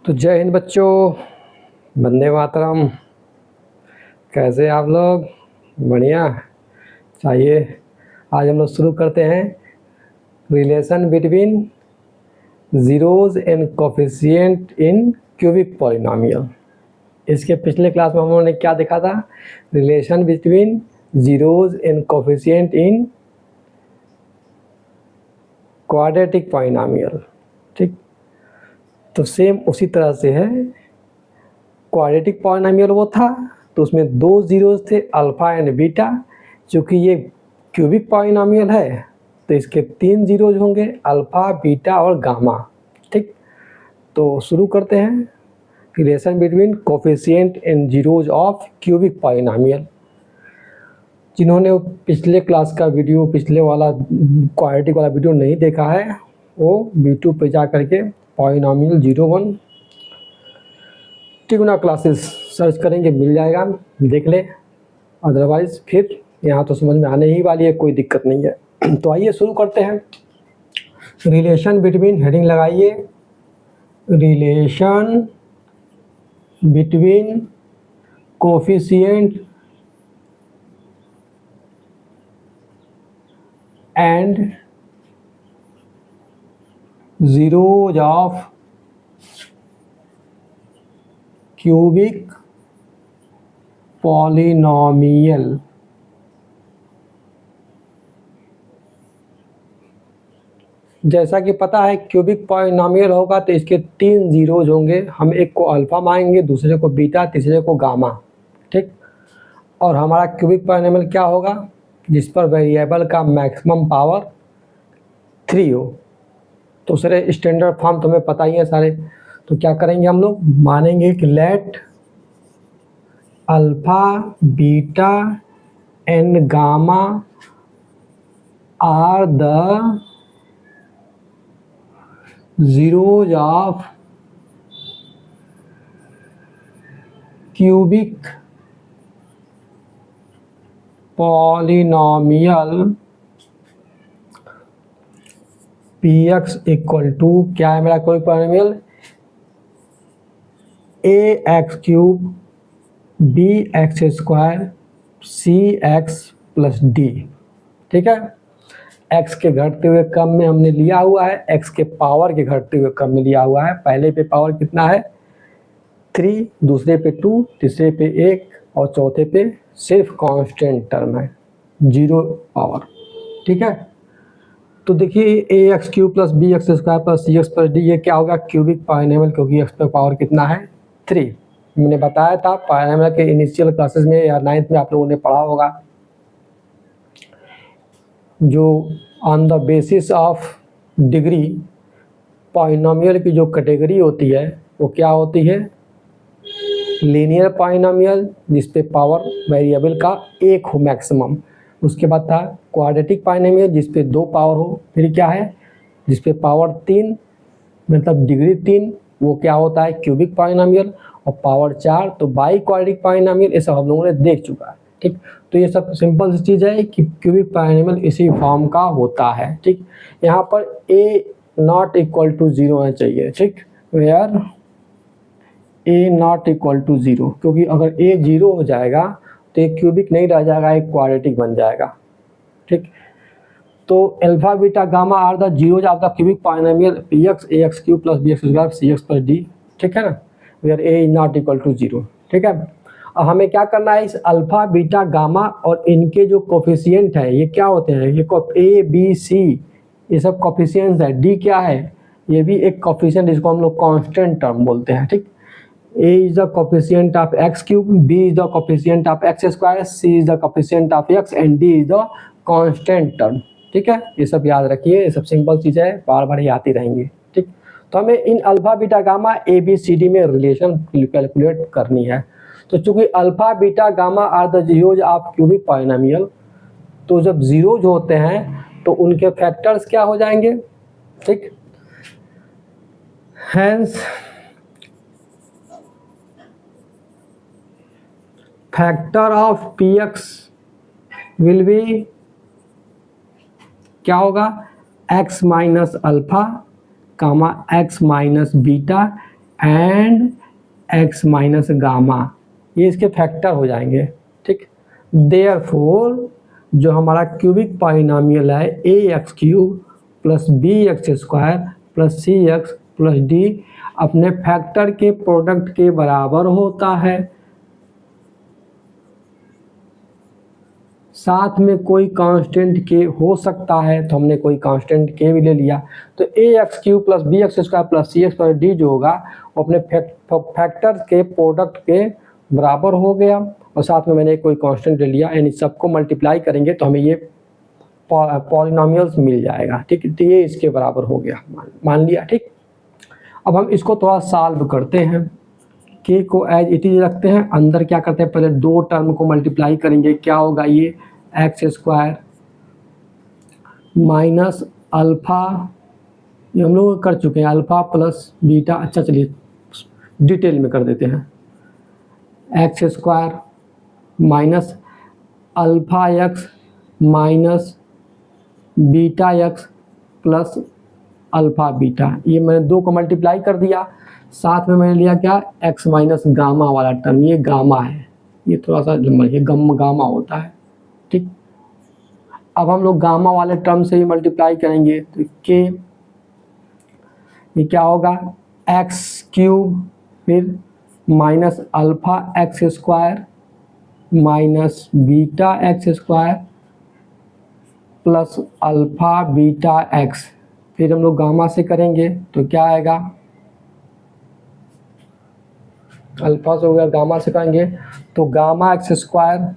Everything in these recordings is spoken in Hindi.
तो जय हिंद बच्चों, वंदे मातरम। कैसे आप लोग? बढ़िया। चाहिए। आज हम लोग शुरू करते हैं relation between zeros and coefficient in cubic polynomial. इसके पिछले क्लास में हम लोगों ने क्या देखा था? Relation between zeros and coefficient in quadratic polynomial. ठीक, तो सेम उसी तरह से है। क्वाड्रेटिक पॉलिनोमियल वो था तो उसमें दो ज़ीरोज़ थे, अल्फ़ा एंड बीटा। चूँकि ये क्यूबिक पॉलिनोमियल है तो इसके तीन ज़ीरोज़ होंगे, अल्फ़ा, बीटा और गामा। ठीक, तो शुरू करते हैं relation between coefficient and zeros of cubic polynomial. जिन्होंने पिछले क्लास का वीडियो, पिछले वाला क्वाड्रेटिक वाला वीडियो नहीं देखा है, वो यूट्यूब पे जा करके पॉलिनोमियल 01 टिगुना क्लासेस सर्च करेंगे, मिल जाएगा, देख ले। अदरवाइज़ फिर यहाँ तो समझ में आने ही वाली है, कोई दिक्कत नहीं है। तो आइए शुरू करते हैं। रिलेशन बिटवीन, हेडिंग लगाइए, relation between coefficient and zeros of cubic polynomial. जैसा कि पता है क्यूबिक पॉलिनोमियल होगा तो इसके तीन ज़ीरोज़ होंगे। हम एक को अल्फ़ा मानेंगे, दूसरे को बीटा, तीसरे को गामा। ठीक, और हमारा क्यूबिक पॉलिनोमियल क्या होगा? जिस पर वेरिएबल का मैक्सिमम पावर 3 हो। तो सारे स्टैंडर्ड फॉर्म तो हमें पता ही है सारे। तो क्या करेंगे हम लोग? मानेंगे कि let alpha, beta and gamma are the zeros of cubic polynomial p x equal to, क्या है मेरा कोई polynomial? A x cube b x square c x plus d. ठीक है, एक्स के घटते हुए क्रम में हमने लिया हुआ है, एक्स के पावर के घटते हुए क्रम में लिया हुआ है। पहले पे पावर कितना है? 3, दूसरे पे 2, तीसरे पे 1 और चौथे पे सिर्फ कांस्टेंट टर्म है, 0 पावर। ठीक है, तो देखिए a x cube plus b x square plus c x plus d, ये क्या होगा? क्यूबिक पॉलिनोमियल, क्योंकि एक्स पे पावर कितना है? 3। मैंने बताया था पॉलिनोमियल के इनिशियल क्लासेस में या 9th में आप लोगों ने पढ़ा होगा, जो on the basis of degree polynomial की जो कैटेगरी होती है वो क्या होती है? लीनियर पॉलिनोमियल, जिस पे पावर वेरिएबल का 1 हो मैक्सिमम। उसके बाद था क्वाड्रेटिक पॉलिनोमियल, जिस पे 2 पावर हो। फिर क्या है? जिस पे पावर 3 मतलब डिग्री 3, वो क्या होता है? Cubic polynomial. और पावर 4 तो बाई क्वाड्रेटिक पॉलिनोमियल। ये सब हम लोगों ने देख चुका है। ठीक, तो ये सब सिंपल सी चीज़ है कि क्यूबिक पॉलिनोमियल इसी फॉर्म का होता है। ठीक, यहाँ पर ए नॉट इक्वल टू 0 होना चाहिए। ठीक, where a not equal to 0, क्योंकि अगर ए 0 हो जाएगा तो एक क्यूबिक नहीं रह जाएगा, एक क्वाड्रेटिक बन जाएगा। ठीक, तो alpha beta gamma are the zeros of the cubic polynomial p x a x cube plus b x square c x plus d. ठीक है ना, where a is not equal to 0। ठीक है, अब हमें क्या करना है? इस अल्फा बीटा गामा और इनके जो कोफिशिएंट है ये क्या होते हैं? ये ए बी सी ये सब कोफिशिएंट्स है। डी क्या है? ये भी एक कोफिशिएंट, इसको हम लोग कांस्टेंट टर्म बोलते हैं। ठीक, A is the coefficient of x cube, B is the coefficient of x square, C is the coefficient of x and D is the constant term। ठीक है, ये सब याद रखिए, ये सब सिंपल चीज़ है, बार बार ये आती रहेंगी। ठीक, तो हमें इन alpha beta gamma a b c d में रिलेशन कैलकुलेट करनी है। तो चूंकि alpha beta gamma are the zeros of cubic polynomial, तो जब ज़ीरोज़ होते हैं तो उनके फैक्टर्स क्या हो जाएंगे? ठीक, hence factor of p x will be, क्या होगा? x minus alpha comma x minus beta and x minus gamma, ये इसके फैक्टर हो जाएंगे, ठीक। देयरफॉर जो हमारा क्यूबिक पॉलिनॉमियल है a x cube plus b x square plus c x plus d अपने फैक्टर के प्रोडक्ट के बराबर होता है। साथ में कोई कांस्टेंट के हो सकता है, तो हमने कोई कांस्टेंट के भी ले लिया। तो a x cube plus b x square plus c x plus d जो होगा वो अपने फैक्टर के प्रोडक्ट के बराबर हो गया, और साथ में मैंने कोई कांस्टेंट ले लिया, यानी सबको मल्टीप्लाई करेंगे तो हमें ये पॉलिनॉमियल्स मिल जाएगा, ठीक। तो ये इसके बराबर हो गया, मान लिया, ठीक। अब हम इसको थोड़ा सॉल्व करते हैं। के को एज इट इज रखते हैं, अंदर क्या करते हैं, पहले दो टर्म को मल्टीप्लाई करेंगे, क्या होगा, ये एक्स स्क्वायर माइनस अल्फ़ा, ये हम लोग कर चुके हैं, अल्फ़ा प्लस बीटा। अच्छा चलिए डिटेल में कर देते हैं। X square minus alpha x minus beta x plus alpha beta, ये मैंने दो को मल्टीप्लाई कर दिया। साथ में मैंने लिया क्या, एक्स माइनस गामा वाला टर्म, ये गामा है, ये थोड़ा सा लंबा, ये गामा होता है, ठीक। अब हम लोग गामा वाले टर्म से ही मल्टीप्लाई करेंगे, तो के ये क्या होगा, एक्स क्यूब फिर minus alpha x square minus beta x square plus alpha beta x, फिर हम लोग गामा से करेंगे तो क्या आएगा, अल्फ़ा से हो गया, गामा से करेंगे तो gamma x square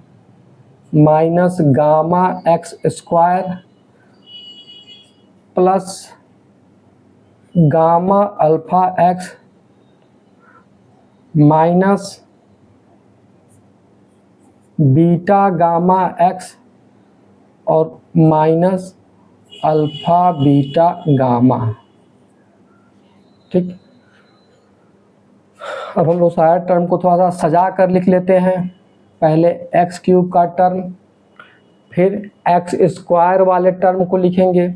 minus gamma x square plus gamma alpha x minus beta gamma x और माइनस अल्फ़ा बीटा गामा, ठीक। अब हम लोग सारे टर्म को थोड़ा सा सजा कर लिख लेते हैं। पहले एक्स क्यूब का टर्म, फिर एक्स स्क्वायर वाले टर्म को लिखेंगे,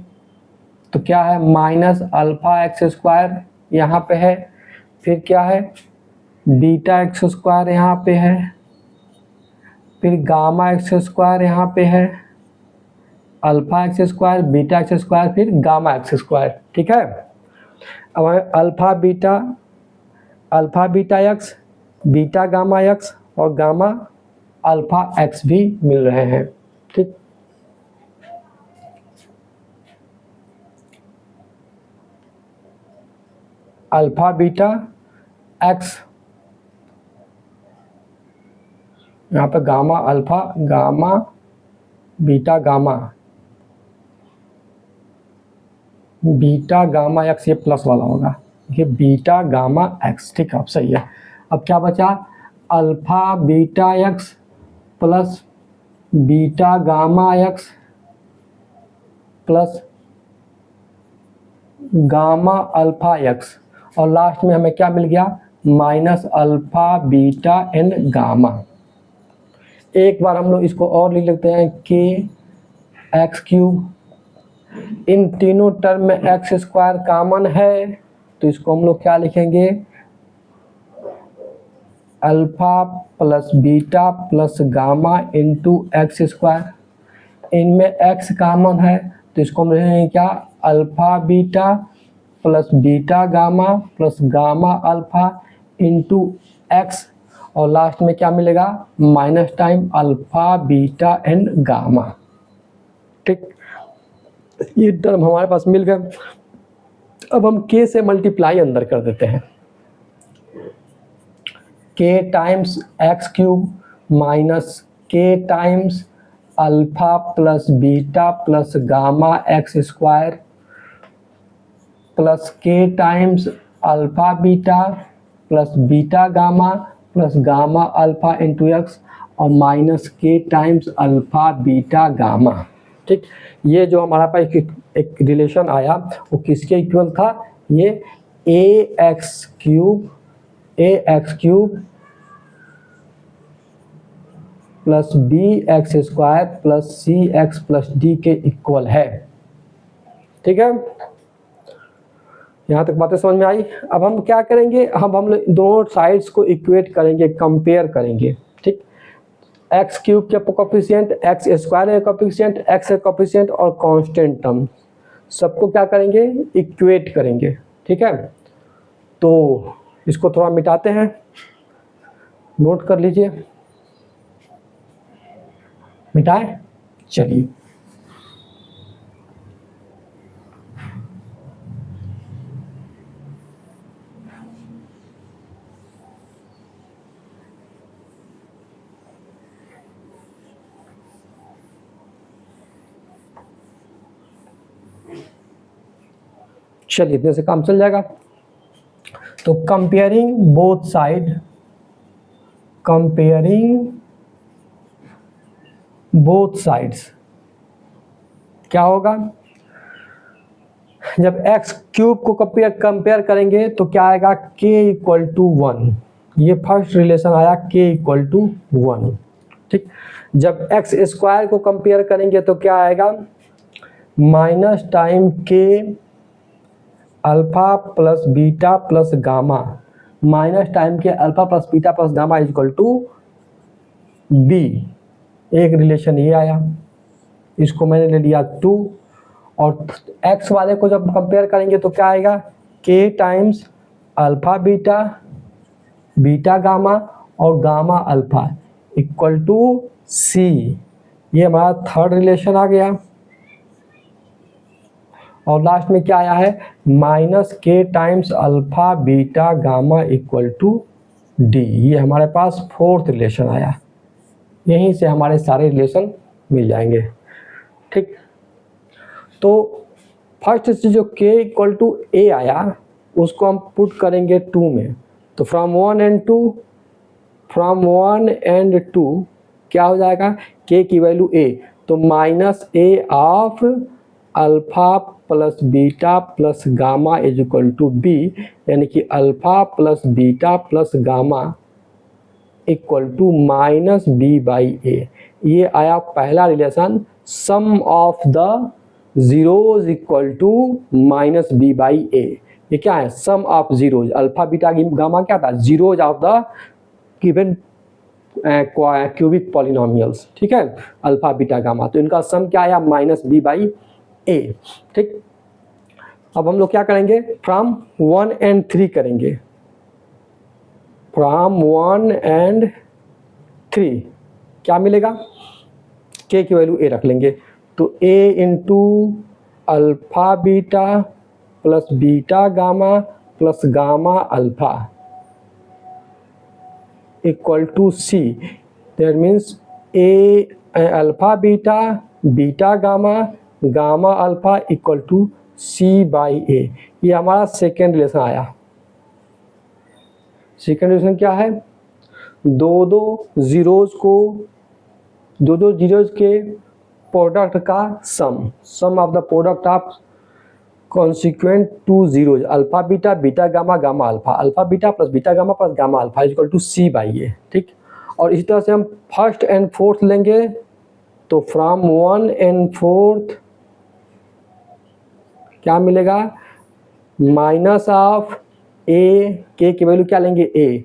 तो क्या है, माइनस अल्फ़ा एक्स स्क्वायर यहाँ पे है, फिर क्या है, बीटा एक्स स्क्वायर यहाँ पे है, फिर गामा एक्स स्क्वायर यहाँ पे है, alpha x square beta x square फिर गामा एक्स स्क्वायर, ठीक है। अब हमें alpha beta x, beta gamma x और गामा अल्फ़ा एक्स भी मिल रहे हैं, ठीक। अल्फ़ा बीटा एक्स, यहाँ पे gamma alpha gamma beta gamma, beta gamma x, ये प्लस वाला होगा, ये बीटा गामा एक्स, ठीक है, अब सही है। अब क्या बचा, alpha beta x plus beta gamma x plus gamma alpha x, और लास्ट में हमें क्या मिल गया, minus alpha beta and gamma. एक बार हम लोग इसको और लिख लेते हैं, के एक्स क्यूब, इन तीनों टर्म में एक्स स्क्वायर कॉमन है, तो इसको हम लोग क्या लिखेंगे, alpha plus beta plus gamma into x square. इनमें एक्स कॉमन है तो इसको हम लिखेंगे क्या, alpha beta plus beta gamma plus gamma alpha into x, और लास्ट में क्या मिलेगा, minus time alpha beta and gamma, ठीक। ये टर्म हमारे पास मिल गए। अब हम के से मल्टीप्लाई अंदर कर देते हैं, k times x cube minus k times alpha plus beta plus gamma x square plus k times alpha beta plus beta gamma plus gamma alpha into x और minus k times alpha beta gamma, ठीक। ये जो हमारा पास एक रिलेशन आया वो किसके इक्वल था, ये a x cube plus b x square plus c x plus d के इक्वल है, ठीक है। यहाँ तक बातें समझ में आई। अब हम क्या करेंगे, हम दोनों साइड्स को इक्वेट करेंगे, कंपेयर करेंगे, ठीक। एक्स क्यूब के कोफिशिएंट, एक्स स्क्वायर के कोफिशिएंट, एक्स के कोफिशिएंट और कांस्टेंट टर्म सबको क्या करेंगे, इक्वेट करेंगे, ठीक है। तो इसको थोड़ा मिटाते हैं, नोट कर लीजिए, मिटाएं, चलिए। चलिए इतने से काम चल जाएगा। तो comparing both side, comparing both sides क्या होगा, जब एक्स क्यूब को कंपेयर करेंगे तो क्या आएगा, k इक्वल टू 1। ये फर्स्ट रिलेशन आया k इक्वल टू 1, ठीक। जब एक्स स्क्वायर को कंपेयर करेंगे तो क्या आएगा, minus time k alpha plus beta plus gamma, minus time k alpha plus beta plus gamma equal to b। एक रिलेशन ये आया, इसको मैंने ले लिया 2। और x वाले को जब कंपेयर करेंगे तो क्या आएगा, k times alpha beta, beta gamma और gamma alpha equal to c। ये हमारा थर्ड रिलेशन आ गया। और लास्ट में क्या आया है, minus k times alpha beta gamma equal to d। ये हमारे पास फोर्थ रिलेशन आया। यहीं से हमारे सारे रिलेशन मिल जाएंगे, ठीक। तो फर्स्ट से जो k इक्वल टू a आया उसको हम पुट करेंगे 2 में। तो फ्रॉम 1 एंड 2 क्या हो जाएगा, k की वैल्यू a, तो minus a of alpha plus beta plus gamma is equal to b, यानी कि alpha plus beta plus gamma equal to minus b by a। ये आया पहला relation, sum of the zeros equal to minus b by a। ये क्या है, sum of zeros, alpha beta gamma क्या था, zeros of the given cubic polynomials, ठीक है, अल्फा बीटा गामा। तो इनका सम क्या आया, माइनस b बाई a, ठीक। अब हम लोग क्या करेंगे, फ्रॉम 1 एंड 3 करेंगे, फ्रॉम 1 एंड 3 क्या मिलेगा, k की वैल्यू a रख लेंगे। तो a into alpha beta plus beta gamma plus gamma alpha equal to c। That means a alpha beta beta gamma gamma alpha equal to c by a। ये हमारा सेकेंड रिलेशन आया। सेकेंड रिलेशन क्या है, दो जीरोज के प्रोडक्ट का sum of the product of consequent two zeros, alpha beta beta gamma gamma alpha, alpha beta plus beta gamma plus gamma alpha equal to c by a, ठीक। और इसी तरह से हम फर्स्ट एंड फोर्थ लेंगे, तो फ्रॉम 1 एंड 4 क्या मिलेगा, माइनस ऑफ a, k की वैल्यू क्या लेंगे a,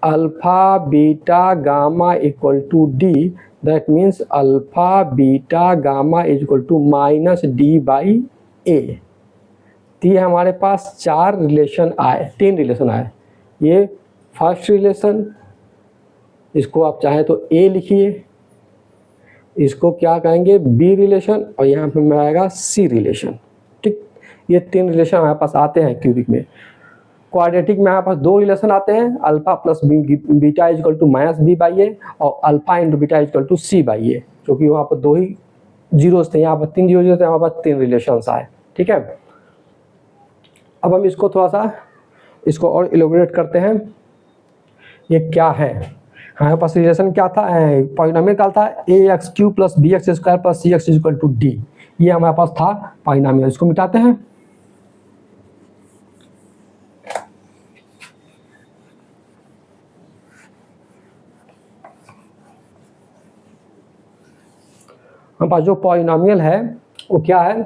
alpha beta gamma equal to d। That means alpha beta gamma is equal to minus d by a। तो ये हमारे पास 3 रिलेशन आए। ये फर्स्ट रिलेशन, इसको आप चाहें तो a लिखिए, इसको क्या कहेंगे b रिलेशन, और यहाँ पे में आएगा c रिलेशन, ठीक। ये 3 रिलेशन हमारे पास आते हैं क्यूबिक में। क्वाड्रेटिक में हमारे पास 2 रिलेशन आते हैं, alpha plus beta is equal to minus b by a और alpha into beta is equal to c by a, क्योंकि वहाँ पर 2 ही जीरोस थे, यहाँ पर 3 जीरो थे, हमारे पास 3 रिलेशंस आए, ठीक है। अब हम इसको थोड़ा सा इसको और इलेबोरेट करते हैं। ये क्या है, हमारे पास रिलेशन क्या था, पॉलिनोमियल का था ax cube plus bx square plus cx is equal to d। ये हमारे पास था पॉलिनोमियल। इसको मिटाते हैं, हमारे पास जो पॉलिनोमियल है वो क्या है,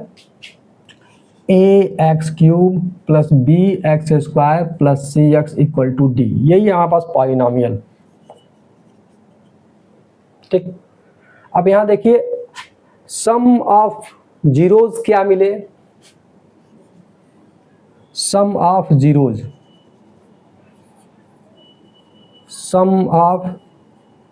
a x cube plus b x square plus c x equal to d, यही हमारे पास पॉलिनॉमियल। ठीक, अब यहाँ देखिए सम ऑफ जीरोज क्या मिले, sum of zeros, sum of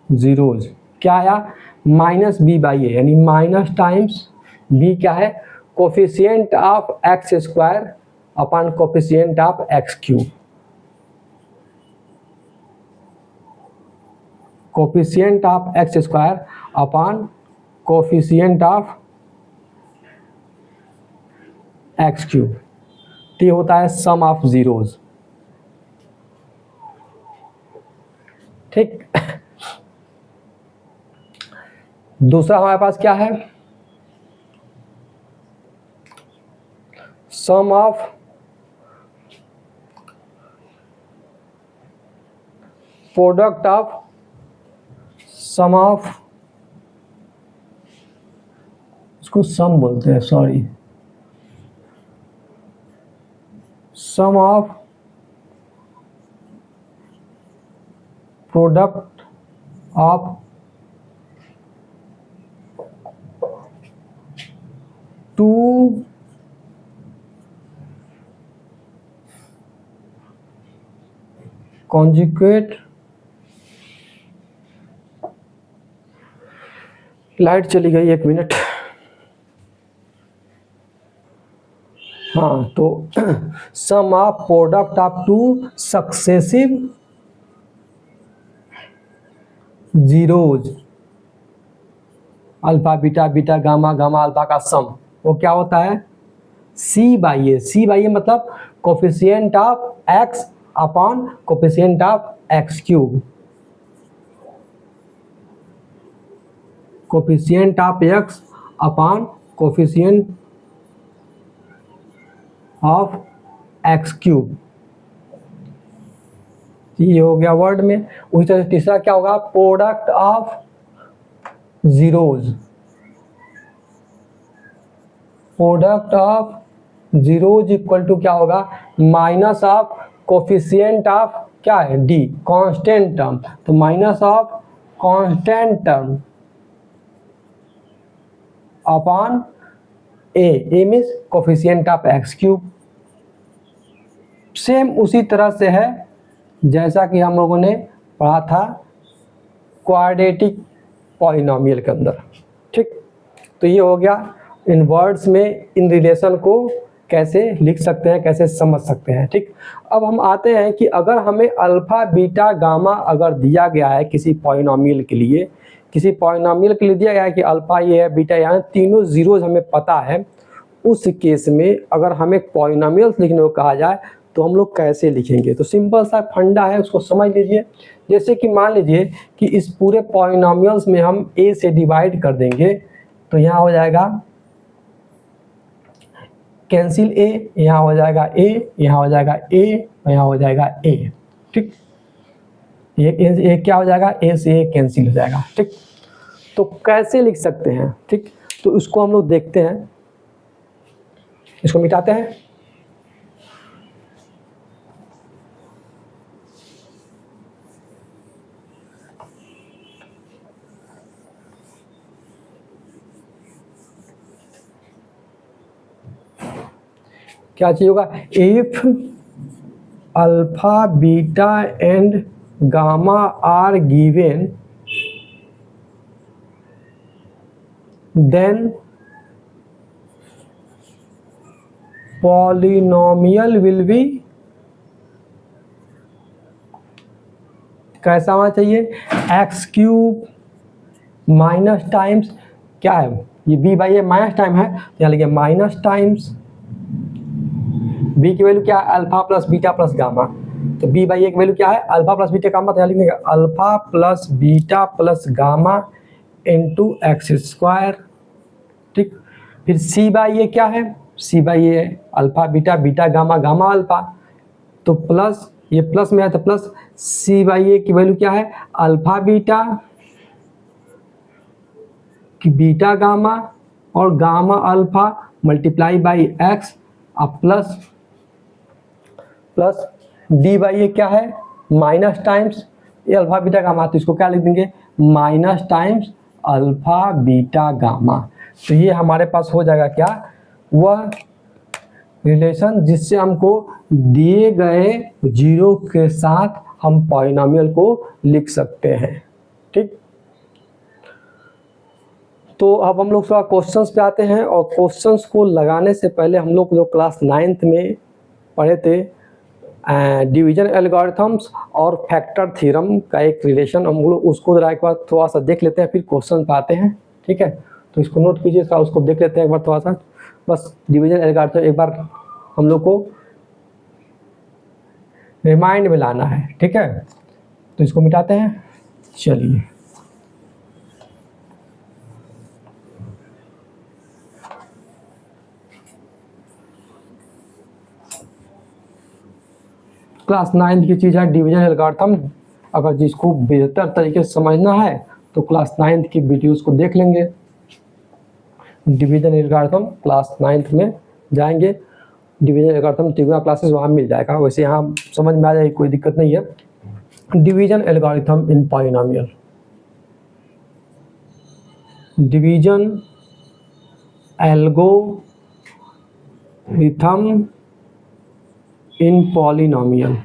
zeros क्या आया, माइनस बी बाई ए, यानी माइनस टाइम्स बी क्या है, coefficient of x square upon coefficient of x cube, coefficient of x square upon coefficient of x cube, तो ये होता है सम ऑफ जीरोज। ठीक, दूसरा हमारे पास क्या है, sum of product of, sum of, इसको सम बोलते हैं, sorry, sum of product of two conjugate, light चली गई, एक मिनट। हाँ, तो sum of product of two successive zeros, alpha beta beta gamma gamma alpha का सम, वो क्या होता है, c by A, C by ए मतलब coefficient of x upon coefficient of x cube, coefficient of x upon coefficient of x cube, ये हो गया वर्ड में। उसी तरह से तीसरा क्या होगा, product of zeroes, product of zeroes equal to क्या होगा, माइनस ऑफ कोफिशिएंट ऑफ क्या है, डी, कांस्टेंट टर्म, तो minus of constant term upon a means coefficient of x cube. Same उसी तरह से है जैसा कि हम लोगों ने पढ़ा था क्वाड्रेटिक पॉलिनॉमियल के अंदर। ठीक, तो ये हो गया इन वर्ड्स में इन रिलेशन को कैसे लिख सकते हैं, कैसे समझ सकते हैं। ठीक, अब हम आते हैं कि अगर हमें अल्फा बीटा गामा अगर दिया गया है किसी पॉलिनॉमियल के लिए, किसी पॉलिनॉमियल के लिए दिया गया है कि अल्फा ये है बीटा यहाँ, तीनों जीरोज हमें पता है, उस केस में अगर हमें पॉलिनॉमियल्स लिखने को कहा जाए तो हम लोग कैसे लिखेंगे। तो सिंपल सा फंडा है, उसको समझ लीजिए। जैसे कि मान लीजिए कि इस पूरे पॉलिनॉमियल्स में हम a से डिवाइड कर देंगे, तो यहाँ हो जाएगा कैंसिल a, यहाँ हो जाएगा a, यहाँ हो जाएगा a, यहाँ हो जाएगा a। ठीक, ये क्या हो जाएगा, a से a कैंसिल हो जाएगा। ठीक, तो कैसे लिख सकते हैं। ठीक, तो इसको हम लोग देखते हैं, इसको मिटाते हैं। क्या चाहिए होगा, if alpha beta and gamma are given then polynomial will be, कैसा होना चाहिए, एक्स क्यूब माइनस टाइम्स क्या है, ये b by a minus time है, तो यहाँ लिखिए माइनस टाइम्स बी की वैल्यू क्या है, alpha plus beta plus gamma, तो बी बाई ए की वैल्यू क्या है, अल्फा प्लस बीटा गामा, तो यहाँ लिखने का alpha plus beta plus gamma into x square. ठीक, फिर सी बाई ए क्या है, c by a alpha beta beta gamma gamma alpha, तो प्लस ये प्लस में है तो प्लस सी बाई ए की वैल्यू क्या है, अल्फा बीटा की बीटा गामा और gamma alpha multiply by x अब plus plus D by a क्या है, माइनस टाइम्स ये अल्फा बीटा गामा, तो इसको क्या लिख देंगे, minus times alpha beta gamma. तो ये हमारे पास हो जाएगा क्या, वह रिलेशन जिससे हमको दिए गए जीरो के साथ हम पॉलिनोमियल को लिख सकते हैं। ठीक, तो अब हम लोग थोड़ा क्वेश्चंस पे आते हैं, और क्वेश्चंस को लगाने से पहले हम लोग जो क्लास 9th में पढ़े थे डिवीजन एल्गोरिथम्स और फैक्टर थ्योरम का एक रिलेशन, हम लोग उसको जरा एक बार थोड़ा सा देख लेते हैं, फिर क्वेश्चन पे आते हैं। ठीक है, तो इसको नोट कीजिएगा, उसको देख लेते हैं एक बार थोड़ा सा, बस डिवीजन एल्गोरिथम एक बार हम लोग को रिमाइंड में लाना है। ठीक है, तो इसको मिटाते हैं। चलिए, क्लास 9th की चीज़ है डिवीजन एल्गोरिथम। अगर जिसको बेहतर तरीके से समझना है तो क्लास 9th की वीडियोस को देख लेंगे। डिवीजन एल्गोरिथम क्लास 9th में जाएंगे, डिवीजन एल्गोरिथम 3 क्लासेस वहाँ मिल जाएगा, वैसे यहाँ समझ में आ जाएगी, कोई दिक्कत नहीं है। Division algorithm in polynomial, division algorithm in polynomial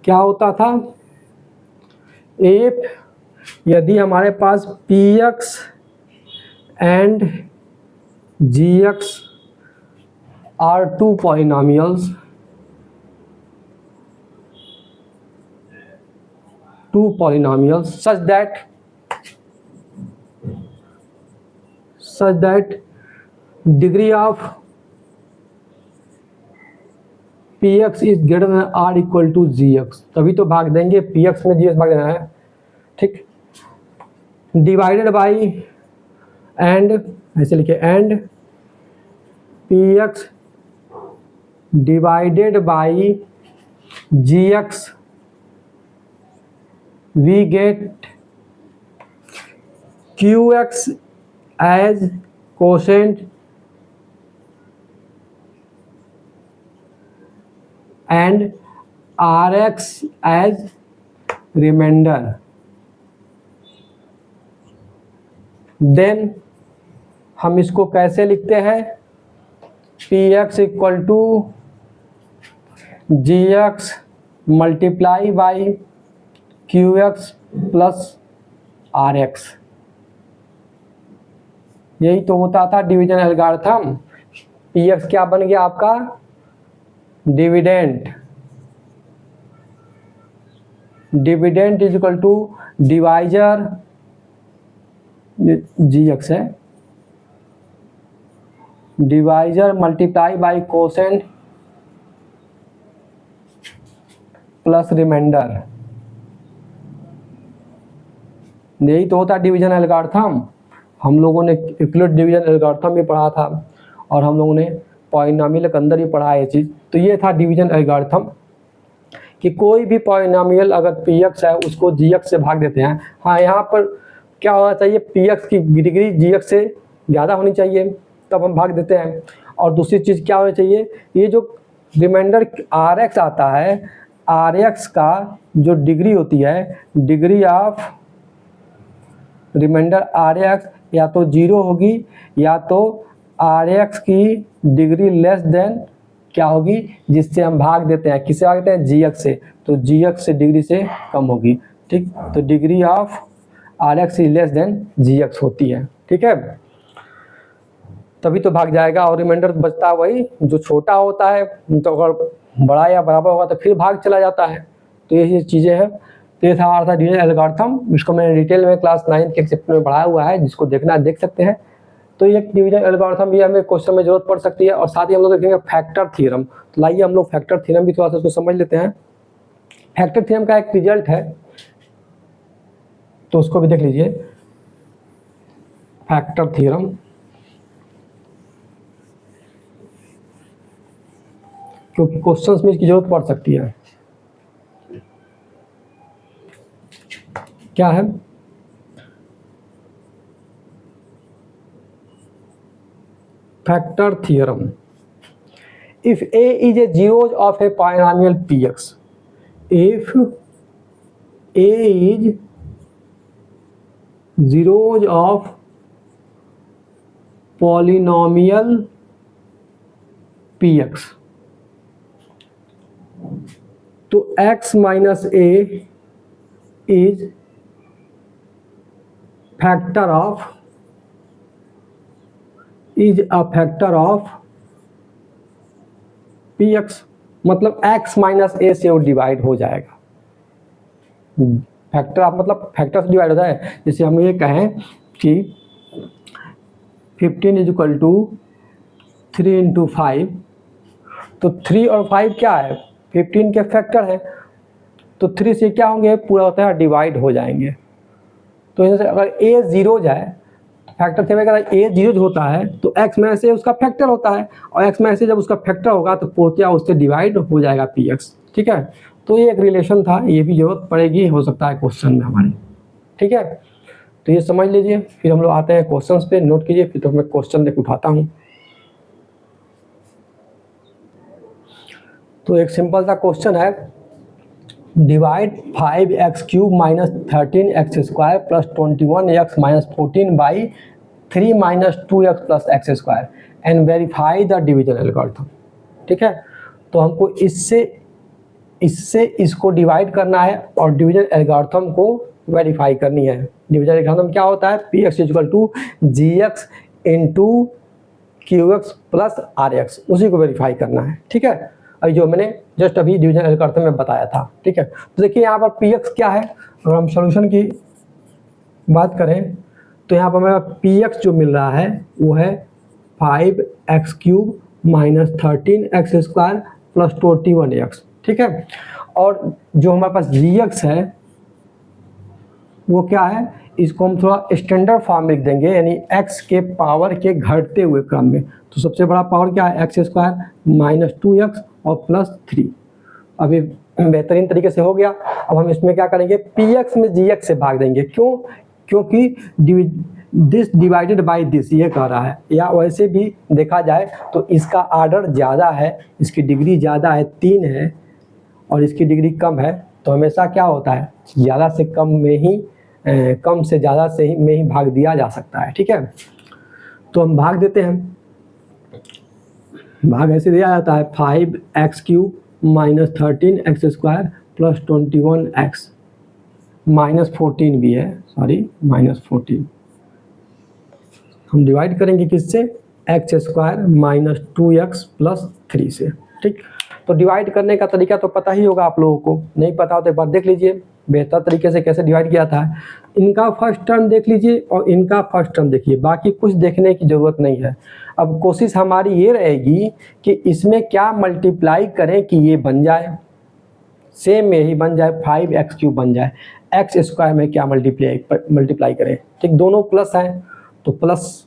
क्या होता था, इफ यदि हमारे पास px and gx are two polynomials, such that degree of px is greater than or equal to gx, तभी तो भाग देंगे, px में gx भाग देना है। ठीक, डिवाइडेड बाई एंड, ऐसे लिखे and px divided by gx we get qx as quotient and rx as remainder, then हम इसको कैसे लिखते हैं, px equal to gx multiply by qx plus rx, यही तो होता था डिवीजन एल्गोरिथम। px क्या बन गया आपका, dividend, dividend is equal to divisor gx है, divisor multiply by quotient plus remainder, यही तो होता है डिवीजन एल्गोरिथम। हम लोगों ने यूक्लिड डिवीजन एल्गोरिथम भी पढ़ा था, और हम लोगों ने पॉलिनोमियल के अंदर भी पढ़ा है ये चीज़। तो ये था डिवीजन एल्गोरिथम कि कोई भी पॉलिनोमियल अगर px है उसको gx से भाग देते हैं। हाँ, यहाँ पर क्या होना चाहिए, px की डिग्री gx से ज़्यादा होनी चाहिए, तब हम भाग देते हैं। और दूसरी चीज़ क्या होनी चाहिए, ये जो रिमाइंडर rx आता है, rx का जो डिग्री होती है, डिग्री ऑफ रिमाइंडर rx या तो 0 होगी, या तो rx की डिग्री लेस देन क्या होगी, जिससे हम भाग देते हैं, किससे भाग देते हैं, gx से, तो gx से डिग्री से कम होगी। ठीक, तो degree of rx is less than gx होती है। ठीक है, तभी तो भाग जाएगा, और रिमाइंडर बचता है वही जो छोटा होता है, तो अगर बड़ा या बराबर होगा तो फिर भाग चला जाता है। तो ये चीज़ें हैं। तो ये था हमारा था डिवीजन एल्गोरिथम, इसको मैंने डिटेल में क्लास 9 के चैप्टर में पढ़ाया हुआ है, जिसको देखना है देख सकते हैं। तो ये डिवीजन एल्गोरिथम भी हमें क्वेश्चन में जरूरत पड़ सकती है, और साथ ही हम लोग देखेंगे फैक्टर थ्योरम। तो लाइए हम लोग फैक्टर थ्योरम भी थोड़ा सा उसको समझ लेते हैं। फैक्टर थ्योरम का एक रिजल्ट है, तो उसको भी देख लीजिए, फैक्टर थ्योरम। क्योंकि क्वेश्चंस में इसकी जरूरत पड़ सकती है। क्या है, factor theorem. If A is a zeros of a polynomial Px, if A is zeros of polynomial Px, तो x minus A is factor of Px, मतलब x माइनस ए से वो डिवाइड हो जाएगा। फैक्टर आप मतलब फैक्टर से डिवाइड होता है। जैसे हम ये कहें कि 15 इज इक्वल टू 3 इंटू 5, तो 3 और 5 क्या है, 15 के फैक्टर है, तो 3 से क्या होंगे, पूरा होता है डिवाइड हो जाएंगे। तो जैसे अगर a जीरो जाए, फैक्टर थे अगर a जीरो होता है तो x में से उसका फैक्टर होता है, और x में से जब उसका फैक्टर होगा तो पूर्तिया उससे डिवाइड हो जाएगा px। ठीक है, तो ये एक रिलेशन था, ये भी जरूरत पड़ेगी, हो सकता है क्वेश्चन में हमारे। ठीक है, तो ये समझ लीजिए। फिर हम लोग आते हैं क्वेश्चंस पे, नोट कीजिए, फिर तो मैं क्वेश्चन देख उठाता हूँ। तो एक सिंपल सा क्वेश्चन है, divide 5x cube minus 13x square plus 21x minus 14 by 3 minus 2x plus x square and verify the division algorithm. ठीक है, तो हमको इससे इसको डिवाइड करना है और डिवीजन एल्गोरिथम को वेरीफाई करनी है। डिवीजन एल्गोरिथम क्या होता है, px equal to gx into qx plus rx, उसी को वेरीफाई करना है। ठीक है, अभी जो मैंने जस्ट अभी डिवीजन एल्गोरिथम में बताया था। ठीक है, तो देखिए यहाँ पर px क्या है, अगर हम सॉल्यूशन की बात करें तो यहाँ पर हमें px जो मिल रहा है वो है 5x cube minus 13x square plus 21x। ठीक है, और जो हमारे पास gx है वो क्या है, इसको हम थोड़ा स्टैंडर्ड फॉर्म लिख देंगे, यानी x के पावर के घटते हुए क्रम में। तो सबसे बड़ा पावर क्या है, एक्स स्क्वायर माइनस 2x और प्लस 3। अभी बेहतरीन तरीके से हो गया। अब हम इसमें क्या करेंगे, px में gx से भाग देंगे। क्यों, क्योंकि दिस डिवाइडेड बाय दिस ये कह रहा है, या वैसे भी देखा जाए तो इसका आर्डर ज़्यादा है, इसकी डिग्री ज़्यादा है, 3 है, और इसकी डिग्री कम है। तो हमेशा क्या होता है, ज़्यादा से कम में ही कम से ज़्यादा से ही में ही भाग दिया जा सकता है। ठीक है, तो हम भाग देते हैं। भाग ऐसे दिया जाता है, 5x cube minus 13x square plus 21x minus 14 भी है, सॉरी माइनस 14। हम डिवाइड करेंगे किससे, x square minus 2x plus 3 से। ठीक, तो डिवाइड करने का तरीका तो पता ही होगा आप लोगों को, नहीं पता हो तो एक बार देख लीजिए बेहतर तरीके से कैसे डिवाइड किया था। इनका फर्स्ट टर्म देख लीजिए और इनका फर्स्ट टर्म देखिए, बाकी कुछ देखने की ज़रूरत नहीं है। अब कोशिश हमारी ये रहेगी कि इसमें क्या मल्टीप्लाई करें कि ये बन जाए, सेम में ही बन जाए, 5x क्यूब बन जाए। एक्स स्क्वायर में क्या मल्टीप्लाई करें, ठीक, दोनों प्लस हैं तो प्लस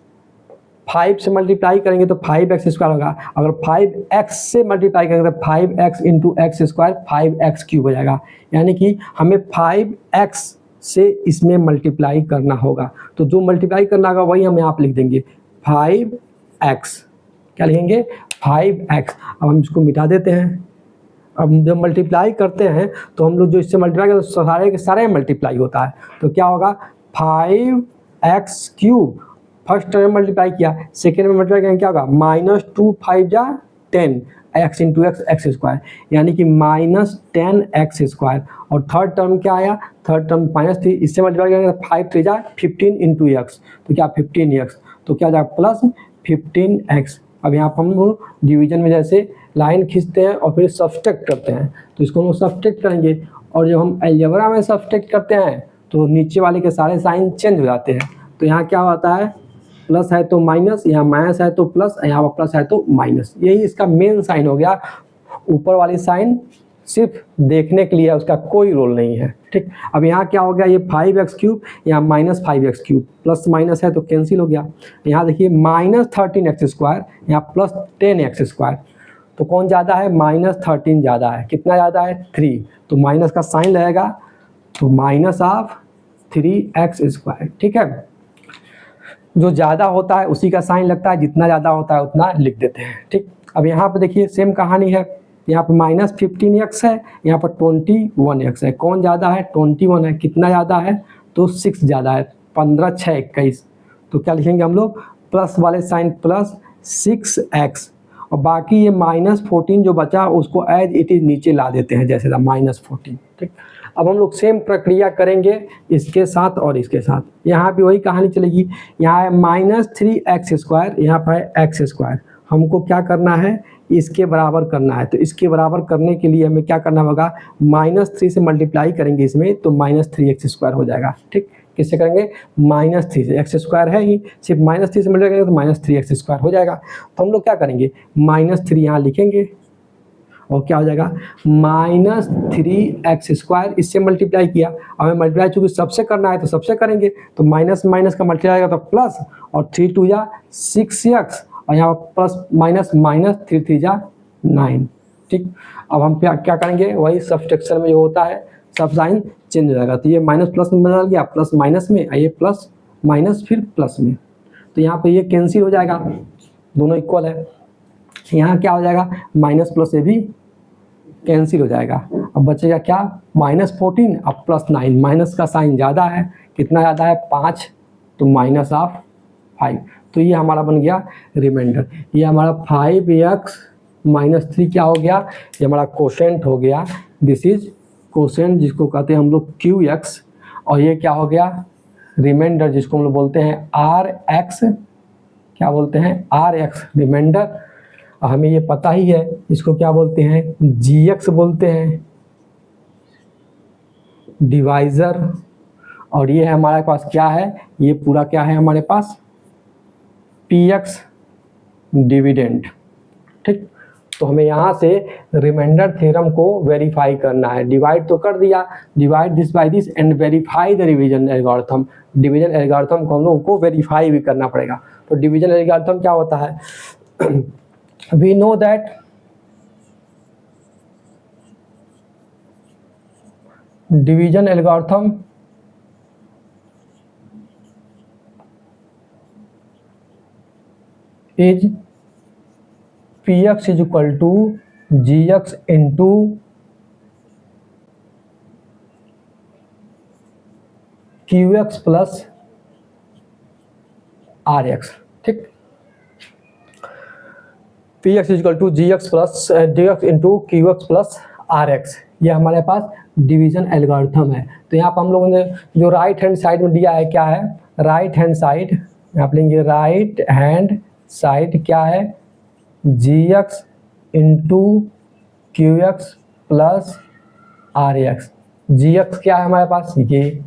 5 से मल्टीप्लाई करेंगे तो 5x स्क्वायर होगा। अगर 5x से मल्टीप्लाई करेंगे तो 5x into x square 5x cube हो जाएगा। यानी कि हमें 5x से इसमें मल्टीप्लाई करना होगा, तो जो मल्टीप्लाई करना होगा वही हम यहाँ पर लिख देंगे 5x। क्या लिखेंगे, 5x। अब हम इसको मिटा देते हैं। अब जब मल्टीप्लाई करते हैं तो हम लोग जो इससे मल्टीप्लाई करते हैं सारे के सारे मल्टीप्लाई होता है, तो क्या होगा 5x cube. First term multiply किया, सेकेंड में मल्टीप्लाई करेंगे क्या होगा, माइनस 2 5 जा 10 एक्स इंटू एक्स स्क्वायर, यानी कि माइनस 10x स्क्वायर। और थर्ड टर्म क्या आया, थर्ड टर्म माइनस 3, इससे मल्टीप्लाई करेंगे 5 3 जा 15 इंटू एक्स, तो क्या 15x, तो क्या जाएगा प्लस 15x। अब यहाँ पर हम लोग डिवीजन में जैसे लाइन खींचते हैं और फिर सब्सट्रैक्ट करते हैं, तो इसको हम सब्सट्रैक्ट करेंगे। और जब हम अलजेब्रा में सब्सट्रैक्ट करते हैं तो नीचे वाले के सारे साइन चेंज हो जाते हैं। तो यहाँ क्या होता है, प्लस है तो माइनस, यहाँ माइनस है तो प्लस, यहाँ पर प्लस है तो माइनस। यही इसका मेन साइन हो गया। ऊपर वाली साइन सिर्फ देखने के लिए, उसका कोई रोल नहीं है। ठीक, अब यहाँ क्या हो गया, ये 5x क्यूब, यहाँ minus 5x cube, plus minus है तो कैंसिल हो गया। यहाँ देखिए माइनस 13x स्क्वायर, यहाँ प्लस 10x स्क्वायर, तो कौन ज़्यादा है, माइनस 13 ज़्यादा है। कितना ज़्यादा है, 3, तो माइनस का साइन लगेगा, तो माइनस ऑफ 3x स्क्वायर। ठीक है, जो ज़्यादा होता है उसी का साइन लगता है, जितना ज़्यादा होता है उतना लिख देते हैं। ठीक, अब यहाँ पे देखिए सेम कहानी है, यहाँ पे -15x है, यहाँ पर 21x है। कौन ज़्यादा है? 21 है। कितना ज़्यादा है? तो 6 ज़्यादा है। 15 6 21, तो क्या लिखेंगे हम लोग? प्लस वाले साइन प्लस 6x, और बाकी ये -14 जो बचा उसको एज इट इज़ नीचे ला देते हैं जैसे था -14। ठीक, अब हम लोग सेम प्रक्रिया करेंगे इसके साथ और इसके साथ। यहाँ भी वही कहानी चलेगी। यहाँ है -3x², यहाँ पर है x²। हमको क्या करना है? इसके बराबर करना है। तो इसके बराबर करने के लिए हमें क्या करना होगा? -3 से मल्टीप्लाई करेंगे इसमें, तो -3x² हो जाएगा। ठीक, किससे करेंगे? -3 से। x² है ही, सिर्फ -3 से मल्टीप्लाई करेंगे तो -3x² हो जाएगा। तो हम लोग क्या करेंगे? -3 यहाँ लिखेंगे और क्या हो जाएगा? -3x², इससे मल्टीप्लाई किया। हमें मल्टीप्लाई चूँकि सबसे करना है तो सबसे करेंगे, तो माइनस माइनस का मल्टीप्लाई आएगा तो प्लस, और 3 2 जा 6x, और यहाँ प्लस माइनस माइनस 3 3 जा 9। ठीक, अब हम क्या करेंगे? वही सब्सट्रैक्शन में जो होता है सब साइन चेंज हो जाएगा। तो ये माइनस प्लस में बदल गया, प्लस माइनस में, ये प्लस माइनस फिर प्लस में, तो यहाँ पे ये कैंसिल हो जाएगा, दोनों इक्वल है। यहाँ क्या हो जाएगा? माइनस प्लस ये भी कैंसिल हो जाएगा। अब बचेगा क्या? -14 अब +9। माइनस का साइन ज़्यादा है, कितना ज़्यादा है? 5, तो -5। तो ये हमारा बन गया रिमाइंडर। ये हमारा 5x - 3 क्या हो गया? ये हमारा कोशेंट हो गया। दिस इज कोशेंट, जिसको कहते हैं हम लोग QX, और ये क्या हो गया? रिमाइंडर, जिसको हम लोग बोलते हैं RX। क्या बोलते हैं? RX remainder. हमें ये पता ही है इसको क्या बोलते हैं? GX बोलते हैं, डिवाइज़र। और ये है हमारे पास क्या है? ये पूरा क्या है हमारे पास? PX dividend. ठीक, तो हमें यहाँ से रिमाइंडर थ्योरम को वेरीफाई करना है। डिवाइड तो कर दिया, divide this by this and verify the division algorithm. Division algorithm को हम लोग को वेरीफाई भी करना पड़ेगा। तो डिवीजन एल्गोरिथम क्या होता है? We know that division algorithm is Px is equal to Gx into Qx plus Rx। ठीक, Px is equal to Gx plus Dx into QX plus RX। ये हमारे पास डिवीजन एल्गोरिथम है। तो यहाँ पर हम लोगों ने जो राइट हैंड साइड में दिया है क्या है? राइट हैंड साइड, यहाँ पर लेंगे राइट हैंड साइड क्या है? Gx into QX plus RX। Gx क्या है हमारे पास? ये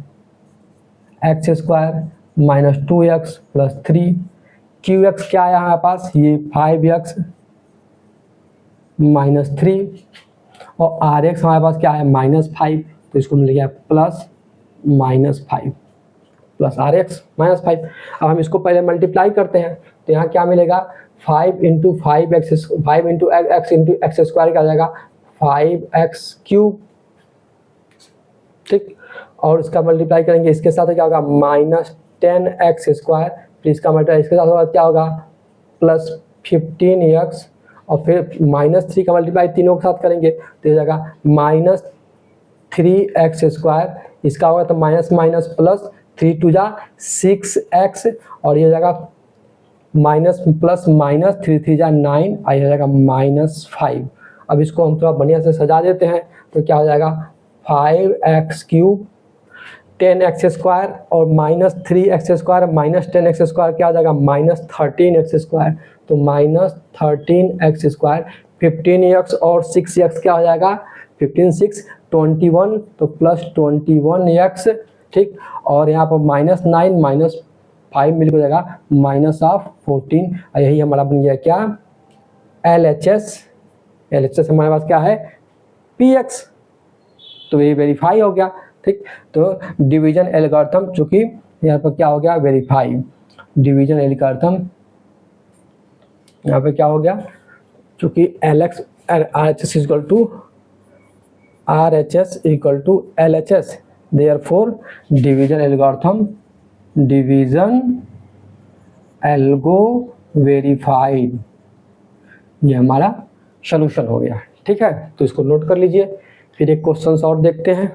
x² - 2x प्लस 3। QX क्या है हमारे पास? ये 5x -3, और RX हमारे पास क्या है? -5, तो इसको मिल गया प्लस -5 प्लस RX -5। अब हम इसको पहले मल्टीप्लाई करते हैं, तो यहाँ क्या मिलेगा? 5 into 5x, 5 into x into x² क्या आ जाएगा? 5x³। ठीक, और इसका मल्टीप्लाई करेंगे इसके साथ, क्या होगा? -10x², फिर इसका मल्टीप्लाई इसके साथ क्या होगा? +15x, और फिर -3 का मल्टीप्लाई तीनों के साथ करेंगे तो ये जाएगा -3x²। इसका होगा तो माइनस माइनस प्लस, 3 2 जा 6x, और ये जाएगा माइनस प्लस माइनस 3 3 जा 9, और ये जाएगा -5। अब इसको हम थोड़ा बढ़िया से सजा देते हैं, तो क्या हो जाएगा? 5x³ 10x² और -3x² -10x² क्या आ जाएगा? -13x²। तो -13x², 15x और 6x क्या हो जाएगा? 15 6 21, तो +21x। ठीक, और यहाँ पर -9 -5 मिल हो जाएगा -14। और यही हमारा बन गया क्या? LHS। LHS हमारे पास क्या है? PX। तो ये वेरीफाई हो गया। ठीक, तो डिवीजन एल्गोरिथम चूँकि यहाँ पर क्या हो गया? वेरीफाई। डिवीजन एल्गोरिथम यहाँ पे क्या हो गया? चूँकि RHS equal to RHS equal to LHS, therefore division algorithm algo verified, ये हमारा सॉल्यूशन हो गया। ठीक है, तो इसको नोट कर लीजिए। फिर एक क्वेश्चन और देखते हैं।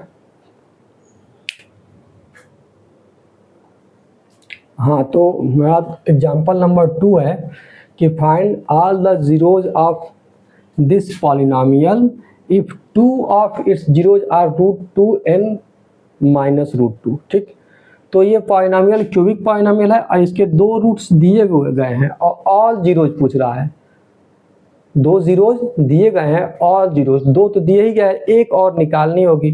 हाँ, तो मेरा एग्जाम्पल नंबर 2 है कि find all the zeroes of this polynomial if 2 of its zeroes are √2n minus √2। ठीक, तो ये पॉलिनोमियल क्यूबिक पॉलिनोमियल है और इसके 2 रूट्स दिए गए हैं और ऑल जीरोज पूछ रहा है। 2 जीरोज दिए गए हैं, ऑल जीरोज 2 तो दिए ही गए, एक और निकालनी होगी,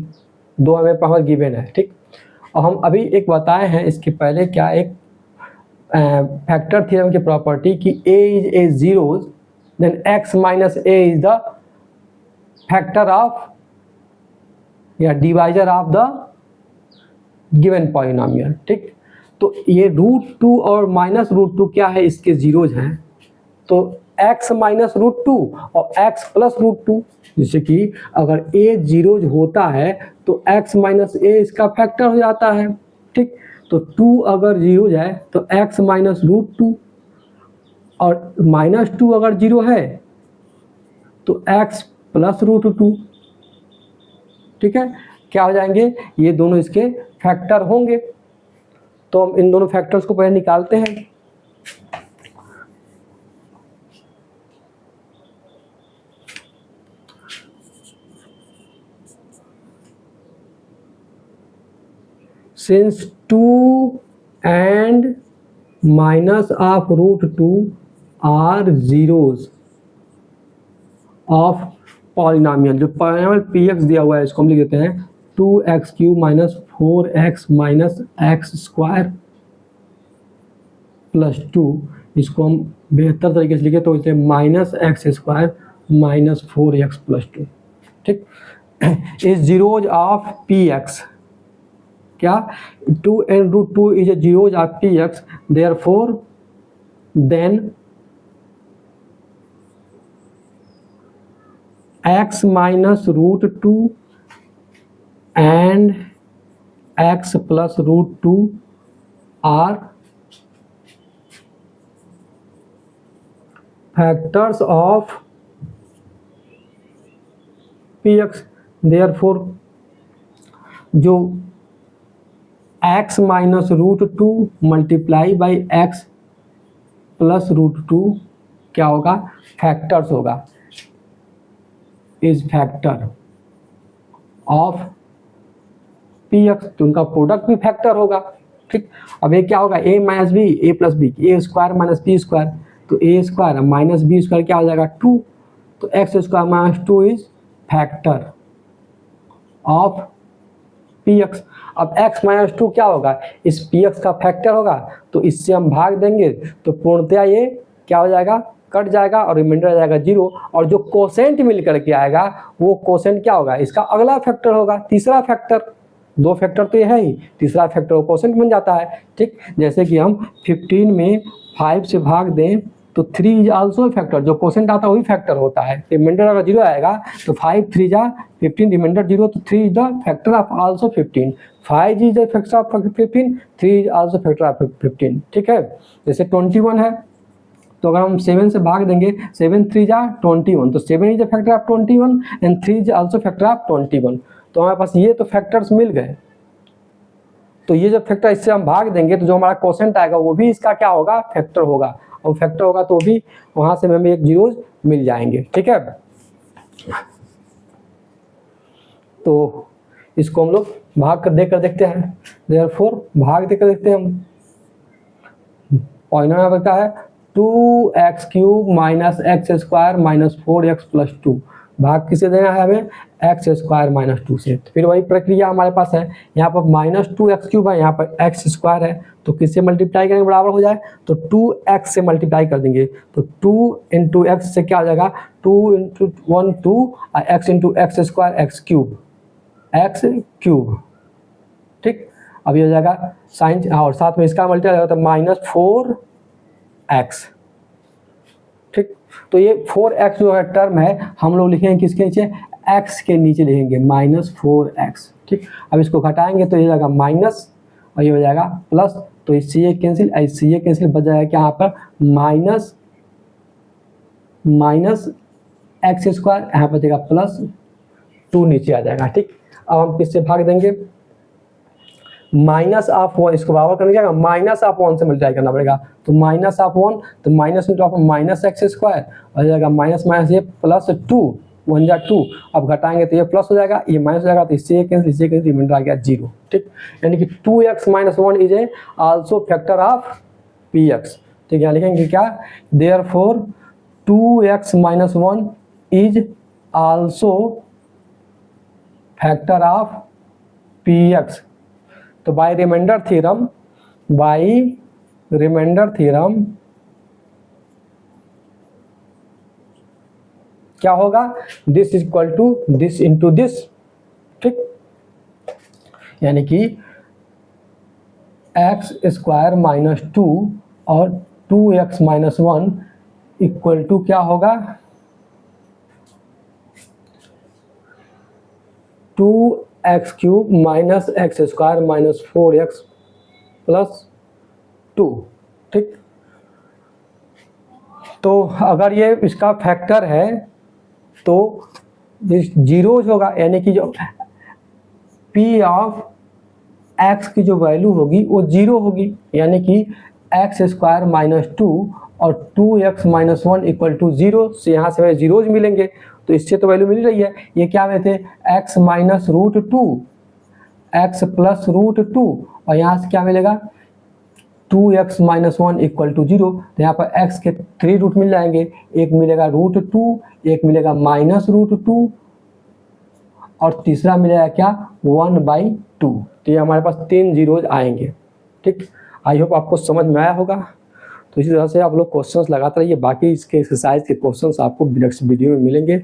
2 हमें पावर गिवन है। ठीक, और हम अभी एक बताए हैं इसके पहले क्या, एक फैक्टर थ्योरम की प्रॉपर्टी कि a is a zeros then x minus a is the factor of या divisor of the given polynomial. ठीक, तो ये √2 और माइनस √2 क्या है, इसके जीरोज हैं, तो x माइनस √2 और x प्लस √2, जैसे कि अगर a जीरोज होता है तो x माइनस a इसका फैक्टर हो जाता है। ठीक, तो 2 अगर जीरोज है तो x माइनस √2 और माइनस 2 अगर जीरो है तो x प्लस √2। ठीक है, क्या हो जाएंगे, ये दोनों इसके फैक्टर होंगे। तो हम इन दोनों फैक्टर्स को पहले निकालते हैं। Since 2 and minus of √2 are zeros of polynomial, जो पॉलिनोमियल px दिया हुआ है इसको हम लिख देते हैं 2x³ minus 4x minus x square plus 2, इसको हम बेहतर तरीके से लिखे तो इसे minus x square minus 4x plus 2। ठीक, इज जीरोज ऑफ px, क्या 2 and √2 is a zeros of px, therefore then x minus √2 and x plus √2 are factors of px, therefore जो x minus √2 multiply by x plus √2 क्या होगा, फैक्टर्स होगा, इज फैक्टर ऑफ px, तो उनका प्रोडक्ट भी फैक्टर होगा। ठीक, अब ये क्या होगा, a minus b, a plus b, a square minus b square, तो a square minus b square क्या हो जाएगा 2, तो x square minus 2 is factor of px। अब x माइनस 2 क्या होगा, इस px का फैक्टर होगा, तो इससे हम भाग देंगे तो पूर्णतया ये क्या हो जाएगा, कट जाएगा और रिमाइंडर आ जाएगा 0, और जो कोसेंट मिल करके आएगा वो कोसेंट क्या होगा, इसका अगला फैक्टर होगा, तीसरा फैक्टर। 2 फैक्टर तो ये है ही, तीसरा फैक्टर वो कोसेंट बन जाता है। ठीक, जैसे कि हम 15 में 5 से भाग दें तो 3 इज आल्सो फैक्टर, जो कोसेंट आता है वही फैक्टर होता है। रिमाइंडर अगर 0 आएगा तो 5 3 जा 15, रिमाइंडर 0, तो 3 is the factor of also 15, 5 is the factor of 15, 3 is also factor of 15। ठीक है, जैसे 21 है तो अगर हम 7 से भाग देंगे, 7 3 जा 21, तो 7 is the factor of 21 and 3 is also factor of 21। तो हमारे पास ये तो फैक्टर्स मिल गए, तो ये जो फैक्टर इससे हम भाग देंगे तो जो हमारा कोसेंट आएगा वो भी इसका क्या होगा, फैक्टर होगा, और फैक्टर होगा तो भी वहां से हमें एक जीरोज मिल जाएंगे। ठीक है, तो इसको हम लोग भाग कर देकर देखते हैं, देयरफॉर भाग देकर देखते हैं हम। पॉइंट क्या है, 2x³ minus x square minus 4x plus 2, भाग किसे देना है हमें, एक्स स्क्वायर माइनस 2 से। तो फिर वही प्रक्रिया हमारे पास है, यहाँ पर माइनस 2x³ है, यहाँ पर एक्स स्क्वायर है, तो किससे मल्टीप्लाई करेंगे बराबर हो जाए, तो 2x से मल्टीप्लाई कर देंगे, तो 2 इंटू एक्स से क्या हो जाएगा, 2 इंटू 1 2 और x into x square x³ ठीक, अब ये हो जाएगा साइन, और साथ में इसका मल्टीप्लाई होगा तो माइनस 4x। ठीक, तो ये 4x जो है टर्म है हम लोग लिखेंगे किसके नीचे, x के नीचे लिखेंगे माइनस 4x। ठीक, अब इसको घटाएंगे तो ये हो जाएगा माइनस और ये हो जाएगा प्लस तो इससे ये कैंसिल, इससे ये कैंसिल, बच जाएगा क्या यहाँ पर माइनस एक्स स्क्वायर, यहाँ पर बचेगा +2 नीचे आ जाएगा। ठीक, अब हम किससे भाग देंगे, -1 इसको बराबर करने क्या -1 से मल्टीप्लाई करना पड़ेगा, तो -1 तो माइनस इंटू आप माइनस एक्स स्क्वायर हो जाएगा, माइनस माइनस ये +2 1 जा 2, अब घटाएंगे तो ये प्लस हो जाएगा, ये माइनस हो जाएगा, तो इससे कैंसिल रिमाइंडर आ गया 0। ठीक, यानी कि 2x - 1 is a also factor of px। ठीक, यहाँ लिखेंगे क्या, therefore 2x - 1 is also factor of px। तो बाय रिमाइंडर थ्योरम क्या होगा, this is equal to this into this. ठीक, यानी कि x² - 2 और 2x - 1 इक्वल टू क्या होगा, 2x³ - x² - 4x + 2। ठीक, तो अगर ये इसका फैक्टर है तो जीरोज होगा, यानी कि जो p ऑफ x की जो वैल्यू होगी वो 0 होगी, यानी कि x² - 2 और 2x - 1 इक्वल टू 0 से यहाँ से जीरोज मिलेंगे, तो इससे तो वैल्यू मिल रही है। ये क्या हुए थे, x - √2 x + √2 और यहाँ से क्या मिलेगा 2x - 1 इक्वल टू 0, तो यहाँ पर x के 3 रूट मिल जाएंगे, एक मिलेगा √2, एक मिलेगा -√2 और तीसरा मिलेगा क्या 1/2। तो ये हमारे पास 3 जीरोज आएंगे। ठीक, आई होप आपको समझ में आया होगा। तो इसी तरह से आप लोग क्वेश्चंस लगाते रहिए, बाकी इसके एक्सरसाइज के क्वेश्चंस आपको नेक्स्ट वीडियो में मिलेंगे।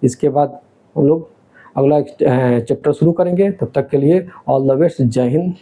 इसके बाद हम लोग अगला चैप्टर शुरू करेंगे, तब तक के लिए ऑल द बेस्ट, जय हिंद।